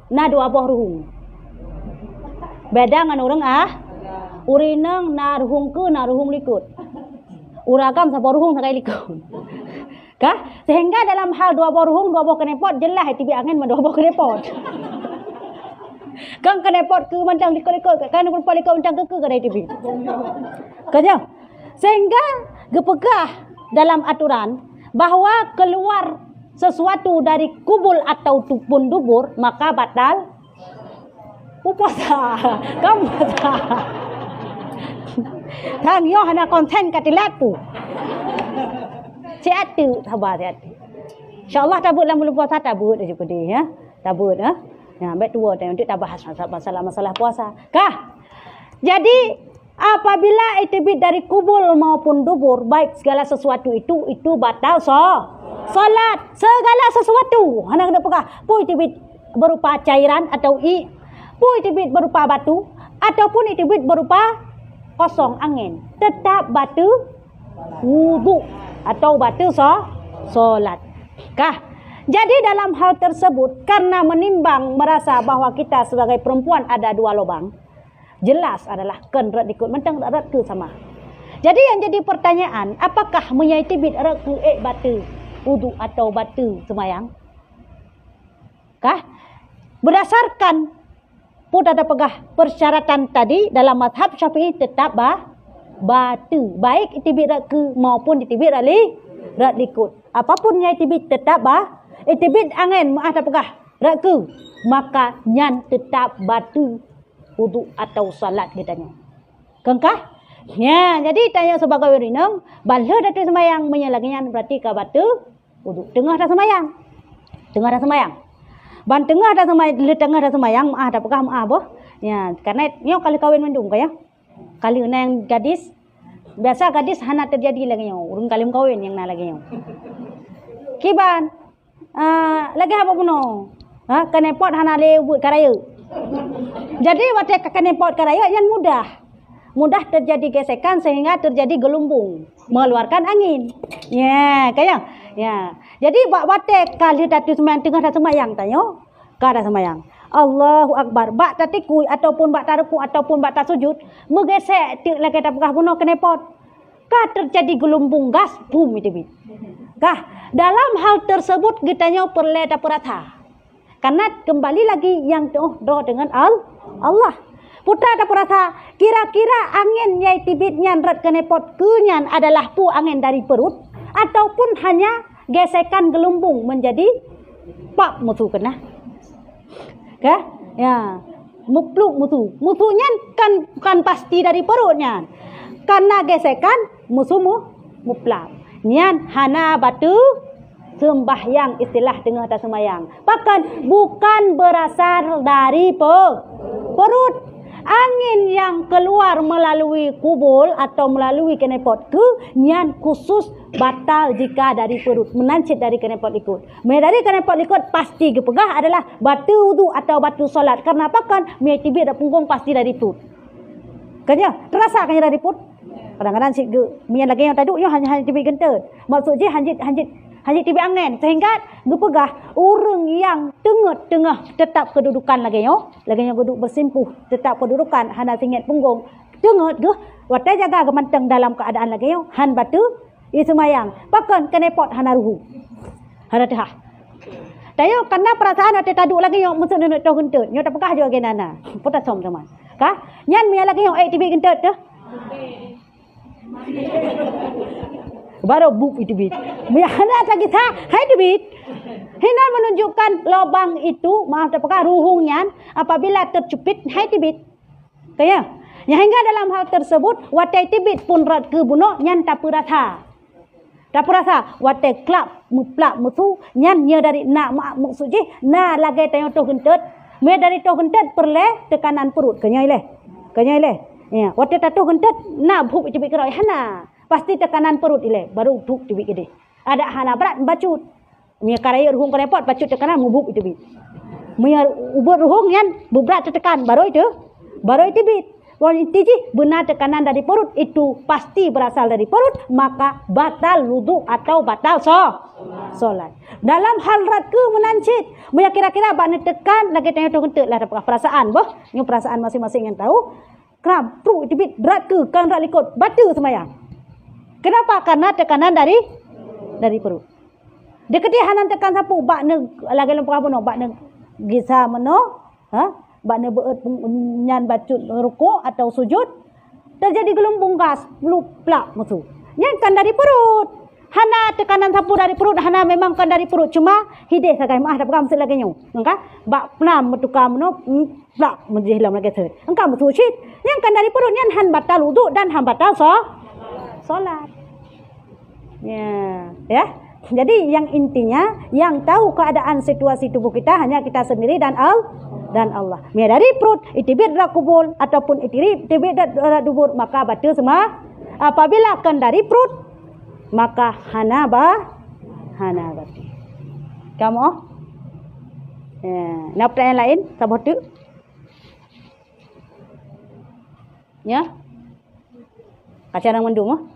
na dua boh ruhung. Beda dengan orang urineng na ruhung ke na ruhung likut. Uragam sa ruhung sa kay likut. Kah? Sehingga dalam hal dua boh ruhung, dua boh kenepot jelas tibi angin dua boh kenepot. Kang kenepot ke mandang likut-likut, kan perempuan likut mandang ke kadai tibi. Kanya. Sehingga gepegah dalam aturan bahwa keluar sesuatu dari kubul atau tupun dubur maka batal puasa. Kamu Kang yo hana konten katilatu. Siatu sabar siatu. Insyaallah tabut dalam bulan puasa tabut aja pedih ya. Tabut ya. Ya, baik tua untuk tak bahas masalah puasa. Kah? Jadi apabila itibit dari kubul maupun dubur, baik segala sesuatu itu batal salat. Segala sesuatu. Hana kena pegah. Pun itibit berupa cairan atau pun itibit berupa batu ataupun itibit berupa kosong angin. Tetap batu wudu atau batu salat. Kah? Jadi dalam hal tersebut karena menimbang merasa bahwa kita sebagai perempuan ada dua lubang, jelas adalah kenrat ikut mentang rat ke sama. Jadi yang jadi pertanyaan, apakah menyaitibit rat ke batu wudu atau batu semayang? Kah? Berdasarkan pun ada pegah persyaratan tadi dalam mazhab Syafi'i tetap batu, baik itibit rat ke maupun itibit rat likut. Apapun yang itibit tetap itibit angin ada pegah rat ke, maka nyan tetap batu wudu atau salat katanya. Kengkah? Ya, jadi tanya sebagai urineng, bala datu semayang menyalaginya berarti ka batu wudu. Tengah dah semayang. Ban tengah dah semayang, ada pegah boh. Ya, karena nyo kali kawin mendung kaya. Kali yang gadis biasa gadis hana terjadi lagi nyo, urang kali kawin yang na lagi nyo. Kiban lagi apa puno? Kenepot hana lewut karaya. Jadi waktu kenepot karaya yang mudah terjadi gesekan sehingga terjadi gelumbung, mengeluarkan angin. Ya, kaya. Ya. Jadi waktu kali datu semayang tengah dah semayang tanyo, kada semayang. Allahu Akbar. Bak tatikui ataupun bak taruku ataupun bak tasujud, megesek tik lagi dah pegah puno kenepot. Kah terjadi gelumbung gas, boom itu. Kah dalam hal tersebut kitanya perlu dapat karena kembali lagi yang doa dengan Allah. Putra dapat rasa kira-kira angin yang tibitnya rat kenepot kunyan adalah pu angin dari perut ataupun hanya gesekan gelembung menjadi pak musuh kena. Kah? Ya. Mupluk musuhnya kan pasti dari perutnya. Karena gesekan musuhmu muplak. Nian hana batu sembahyang istilah tengah tak semayang. Bahkan bukan berasal dari perut. Angin yang keluar melalui kubul atau melalui kenepot ke nian khusus batal jika dari perut. Menancit dari kenepot ikut. Dari kenepot ikut pasti gepegah adalah batu wudu atau batu solat. Karena apa kan? Tibit ada punggung pasti dari perut. Kanya terasa kanya dari perut. Kadang-kadang si mian lagi yang taduk yo hanya tibik gentet. Maksud je hanjit tibik angin sehingga gepegah urang yang tengah tetap kedudukan lagi yo duduk bersimpuh tetap kedudukan hana singit punggung tengah ge watai jaga gemanteng dalam keadaan lagi yo han batu i semayang bahkan kenepot hana ruhu hana tah tayo karena perasaan ate taduk lagi yo mesti nak tahu gentet yo tak pegah jo genana putas som teman kah nyan mian lagi yo tibik gentet dah baru buk itu bit. Biarlah lagi sah, hai itu bit. Hina menunjukkan lubang itu, maaf apakah ruhungnya apabila tercupit hai itu bit. Kaya, hingga dalam hal tersebut watai tibit pun rat ke buno nyan tak perasa. Tak perasa watai klap muplak mutu nyan nya dari nak maksud je na lagi tanya tu gentet. Me dari tu gentet perle tekanan perut kanya ile. Ya, watai tatu gentet na buk itu bit kerai hana. Pasti tekanan perut ile baru duk tibik gede. Ada hana berat bacut. Mia karaya ruhung kenepot bacut tekanan mubuk itu bit. Mia ubur ruhung yan berat tekan baru itu bit. Wal intiji benar tekanan dari perut itu pasti berasal dari perut maka batal wudu atau batal solat. Dalam hal raka menancit, muya kira-kira bak tekan lagi tanya tu kentek lah dapat perasaan boh. Nyu perasaan masing-masing yang tahu. Kenapa perut tibit raka kan rak likut batu semayang. Kenapa? Karena tekanan dari perut. Dekati hanan tekan sapu bak ne lagi lempar apa no bak ne gisa meno, bak ne beut nyan bacut rukuk atau sujud terjadi gelombang gas luplak musuh. Yang kan dari perut. Hana tekanan sapu dari perut, hana memang kan dari perut. Cuma hidih sagai maah dapat kamu lagi nyu. Engkau bak pernah metukar meno plak menjihlam lagi set. Engkau musuh syit. Yang kan dari perut yang han batal wuduk dan han batal solat. Ya. Jadi yang intinya yang tahu keadaan situasi tubuh kita hanya kita sendiri dan Allah. Dari perut itibir dak kubul ataupun itibir dak dubur maka batal semua. Apabila kan dari perut maka hana berarti. Kamu nak pertanyaan lain sabot tu? Ya. Kacarang mendung